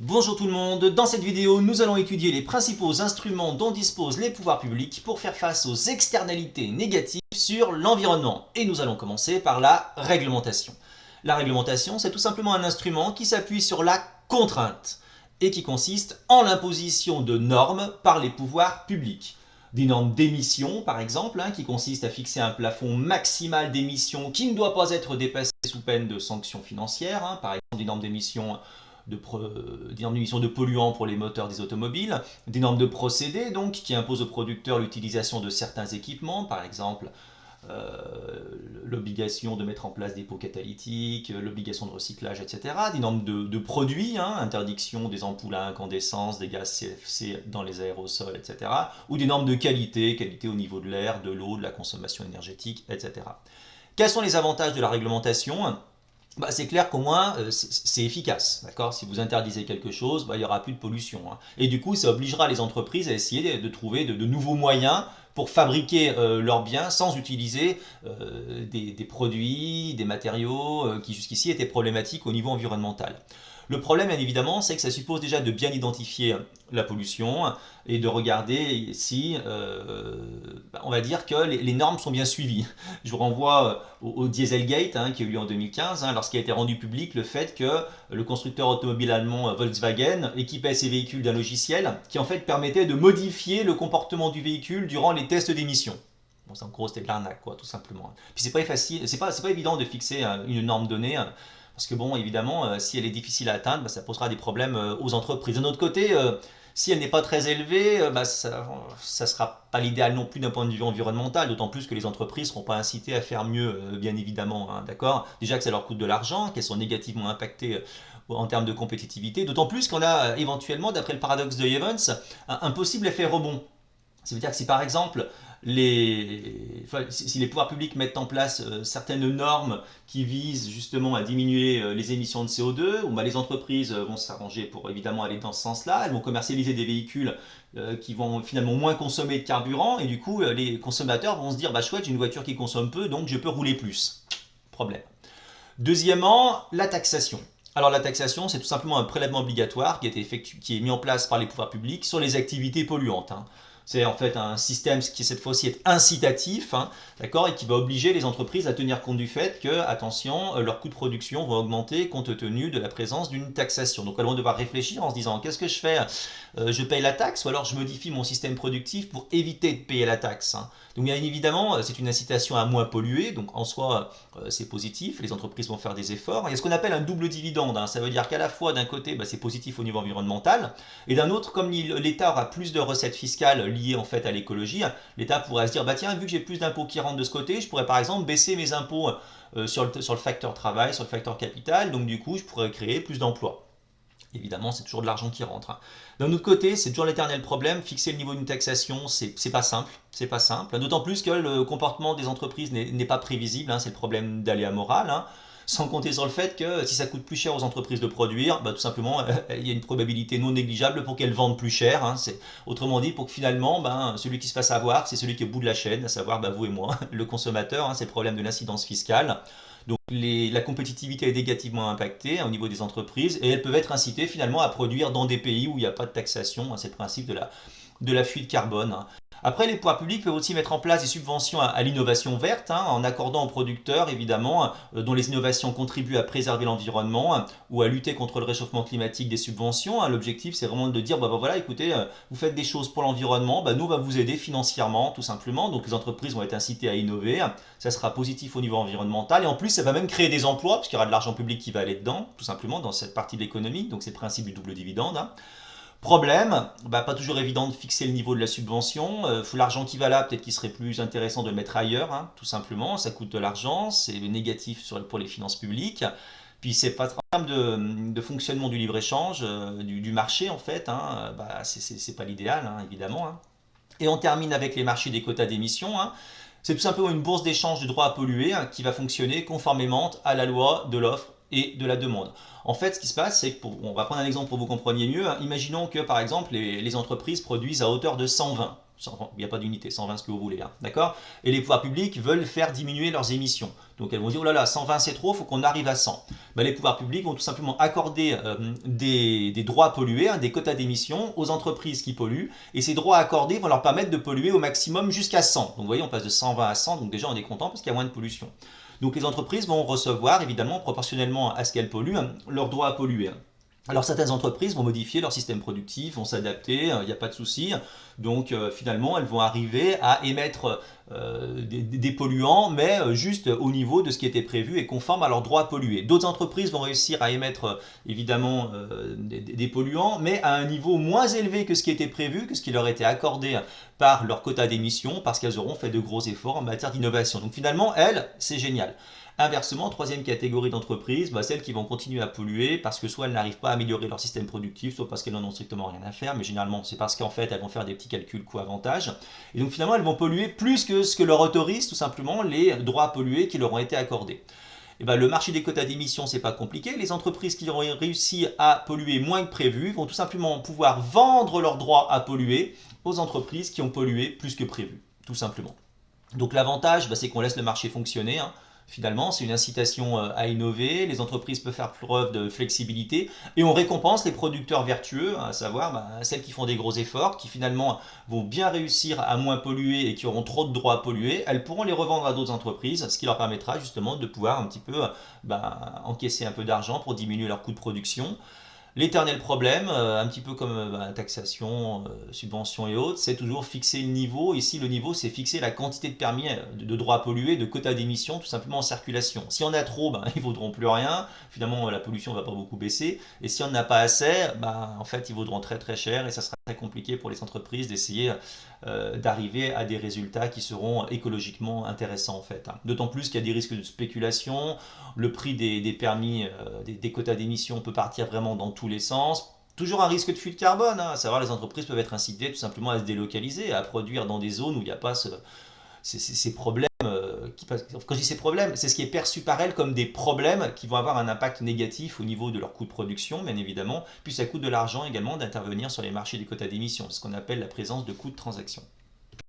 Bonjour tout le monde, dans cette vidéo nous allons étudier les principaux instruments dont disposent les pouvoirs publics pour faire face aux externalités négatives sur l'environnement. Et nous allons commencer par la réglementation. La réglementation, c'est tout simplement un instrument qui s'appuie sur la contrainte et qui consiste en l'imposition de normes par les pouvoirs publics. Des normes d'émission par exemple, qui consistent à fixer un plafond maximal d'émissions qui ne doit pas être dépassé sous peine de sanctions financières, par exemple des normes d'émissions de polluants pour les moteurs des automobiles, des normes de procédés donc qui imposent aux producteurs l'utilisation de certains équipements, par exemple l'obligation de mettre en place des pots catalytiques, l'obligation de recyclage, etc. Des normes de produits, interdiction des ampoules à incandescence, des gaz CFC dans les aérosols, etc. Ou des normes de qualité, qualité au niveau de l'air, de l'eau, de la consommation énergétique, etc. Quels sont les avantages de la réglementation ? C'est clair qu'au moins c'est efficace, d'accord. Si vous interdisez quelque chose, il n'y aura plus de pollution. Et du coup, ça obligera les entreprises à essayer de trouver de nouveaux moyens pour fabriquer leurs biens sans utiliser des produits, des matériaux qui jusqu'ici étaient problématiques au niveau environnemental. Le problème, bien évidemment, c'est que ça suppose déjà de bien identifier la pollution et de regarder si, on va dire que les normes sont bien suivies. Je vous renvoie au Dieselgate qui a eu lieu en 2015, lorsqu'il a été rendu public le fait que le constructeur automobile allemand Volkswagen équipait ses véhicules d'un logiciel qui en fait permettait de modifier le comportement du véhicule durant les tests d'émission. Bon, en gros, c'était de l'arnaque, quoi, tout simplement. Puis c'est pas facile, c'est pas évident de fixer une norme donnée. Parce que bon, évidemment, si elle est difficile à atteindre, ça posera des problèmes aux entreprises. D'un autre côté, si elle n'est pas très élevée, ça ne sera pas l'idéal non plus d'un point de vue environnemental, d'autant plus que les entreprises ne seront pas incitées à faire mieux, bien évidemment. D'accord. Déjà que ça leur coûte de l'argent, qu'elles sont négativement impactées en termes de compétitivité, d'autant plus qu'on a éventuellement, d'après le paradoxe de Evans, un possible effet rebond. Ça veut dire que si par exemple si les pouvoirs publics mettent en place certaines normes qui visent justement à diminuer les émissions de CO2, les entreprises vont s'arranger pour évidemment aller dans ce sens-là, elles vont commercialiser des véhicules qui vont finalement moins consommer de carburant et du coup les consommateurs vont se dire chouette, j'ai une voiture qui consomme peu donc je peux rouler plus. Problème. Deuxièmement, la taxation. Alors la taxation, c'est tout simplement un prélèvement obligatoire qui est mis en place par les pouvoirs publics sur les activités polluantes. C'est en fait un système qui cette fois-ci est incitatif, d'accord, et qui va obliger les entreprises à tenir compte du fait que, attention, leurs coûts de production vont augmenter compte tenu de la présence d'une taxation. Donc elles vont devoir réfléchir en se disant qu'est-ce que je fais ? Je paye la taxe ou alors je modifie mon système productif pour éviter de payer la taxe. Donc bien évidemment, c'est une incitation à moins polluer, donc en soi c'est positif, les entreprises vont faire des efforts. Il y a ce qu'on appelle un double dividende, ça veut dire qu'à la fois d'un côté c'est positif au niveau environnemental, et d'un autre, comme l'État aura plus de recettes fiscales liées en fait à l'écologie, l'État pourrait se dire tiens, vu que j'ai plus d'impôts qui rentrent de ce côté, je pourrais par exemple baisser mes impôts sur le facteur travail, sur le facteur capital, donc du coup je pourrais créer plus d'emplois. Évidemment, c'est toujours de l'argent qui rentre. D'un autre côté, c'est toujours l'éternel problème. Fixer le niveau d'une taxation, c'est pas simple. C'est pas simple. D'autant plus que le comportement des entreprises n'est pas prévisible. C'est le problème d'aléa moral. Sans compter sur le fait que si ça coûte plus cher aux entreprises de produire, tout simplement, il y a une probabilité non négligeable pour qu'elles vendent plus cher. Autrement dit, pour que finalement, celui qui se fasse avoir, c'est celui qui est au bout de la chaîne, à savoir vous et moi, le consommateur. C'est le problème de l'incidence fiscale. Donc la compétitivité est négativement impactée au niveau des entreprises et elles peuvent être incitées finalement à produire dans des pays où il n'y a pas de taxation. C'est le principe de la fuite carbone. Après, les pouvoirs publics peuvent aussi mettre en place des subventions à l'innovation verte, en accordant aux producteurs, évidemment, dont les innovations contribuent à préserver l'environnement ou à lutter contre le réchauffement climatique, des subventions. L'objectif, c'est vraiment de dire, voilà, écoutez, vous faites des choses pour l'environnement, nous, on va vous aider financièrement, tout simplement. Donc, les entreprises vont être incitées à innover. Ça sera positif au niveau environnemental. Et en plus, ça va même créer des emplois, parce qu'il y aura de l'argent public qui va aller dedans, tout simplement, dans cette partie de l'économie. Donc, c'est le principe du double dividende. Problème, pas toujours évident de fixer le niveau de la subvention. L'argent qui va là, peut-être qu'il serait plus intéressant de le mettre ailleurs, tout simplement. Ça coûte de l'argent, c'est négatif pour les finances publiques. Puis c'est pas en termes de fonctionnement du libre-échange, du marché en fait, c'est pas l'idéal, évidemment. Et on termine avec les marchés des quotas d'émissions. C'est tout simplement une bourse d'échange de droits à polluer qui va fonctionner conformément à la loi de l'offre et de la demande. En fait, ce qui se passe, c'est que, on va prendre un exemple pour que vous compreniez mieux. Imaginons que, par exemple, les entreprises produisent à hauteur de 120. il n'y a pas d'unité, 120 ce que vous voulez, hein, d'accord? Et les pouvoirs publics veulent faire diminuer leurs émissions. Donc elles vont dire, oh là là, 120 c'est trop, il faut qu'on arrive à 100. Ben, les pouvoirs publics vont tout simplement accorder des droits à polluer, hein, des quotas d'émissions aux entreprises qui polluent, et ces droits accordés vont leur permettre de polluer au maximum jusqu'à 100. Donc vous voyez, on passe de 120 à 100, donc déjà on est content parce qu'il y a moins de pollution. Donc les entreprises vont recevoir, évidemment, proportionnellement à ce qu'elles polluent, leur droit à polluer. Alors certaines entreprises vont modifier leur système productif, vont s'adapter, il n'y a pas de souci. Donc finalement, elles vont arriver à émettre des polluants, mais juste au niveau de ce qui était prévu et conforme à leur droit à polluer. D'autres entreprises vont réussir à émettre évidemment des polluants, mais à un niveau moins élevé que ce qui était prévu, que ce qui leur était accordé par leur quota d'émissions, parce qu'elles auront fait de gros efforts en matière d'innovation. Donc finalement, elles, c'est génial. Inversement, troisième catégorie d'entreprises, celles qui vont continuer à polluer parce que soit elles n'arrivent pas à améliorer leur système productif, soit parce qu'elles n'en ont strictement rien à faire, mais généralement c'est parce qu'en fait elles vont faire des petits calculs coût-avantage. Et donc finalement elles vont polluer plus que ce que leur autorise tout simplement les droits à polluer qui leur ont été accordés. Et le marché des quotas d'émissions, c'est pas compliqué. Les entreprises qui ont réussi à polluer moins que prévu vont tout simplement pouvoir vendre leurs droits à polluer aux entreprises qui ont pollué plus que prévu, tout simplement. Donc l'avantage, c'est qu'on laisse le marché fonctionner, hein. Finalement, c'est une incitation à innover, les entreprises peuvent faire preuve de flexibilité et on récompense les producteurs vertueux, à savoir celles qui font des gros efforts, qui finalement vont bien réussir à moins polluer et qui auront trop de droits à polluer, elles pourront les revendre à d'autres entreprises, ce qui leur permettra justement de pouvoir un petit peu encaisser un peu d'argent pour diminuer leurs coûts de production. L'éternel problème, un petit peu comme taxation, subvention et autres, c'est toujours fixer le niveau. Ici, le niveau, c'est fixer la quantité de permis de droits à polluer, de quotas d'émissions, tout simplement en circulation. Si on a trop, ils ne vaudront plus rien. Finalement, la pollution ne va pas beaucoup baisser. Et si on n'a pas assez, en fait, ils vaudront très très cher et ça sera très compliqué pour les entreprises d'essayer d'arriver à des résultats qui seront écologiquement intéressants en fait. D'autant plus qu'il y a des risques de spéculation, le prix des permis, des quotas d'émissions peut partir vraiment dans tous les sens. Toujours un risque de fuite carbone, hein, à savoir les entreprises peuvent être incitées tout simplement à se délocaliser, à produire dans des zones où il n'y a pas ces problèmes. Quand je dis ces problèmes, c'est ce qui est perçu par elles comme des problèmes qui vont avoir un impact négatif au niveau de leur coût de production, bien évidemment, puis ça coûte de l'argent également d'intervenir sur les marchés des quotas d'émissions, ce qu'on appelle la présence de coûts de transaction.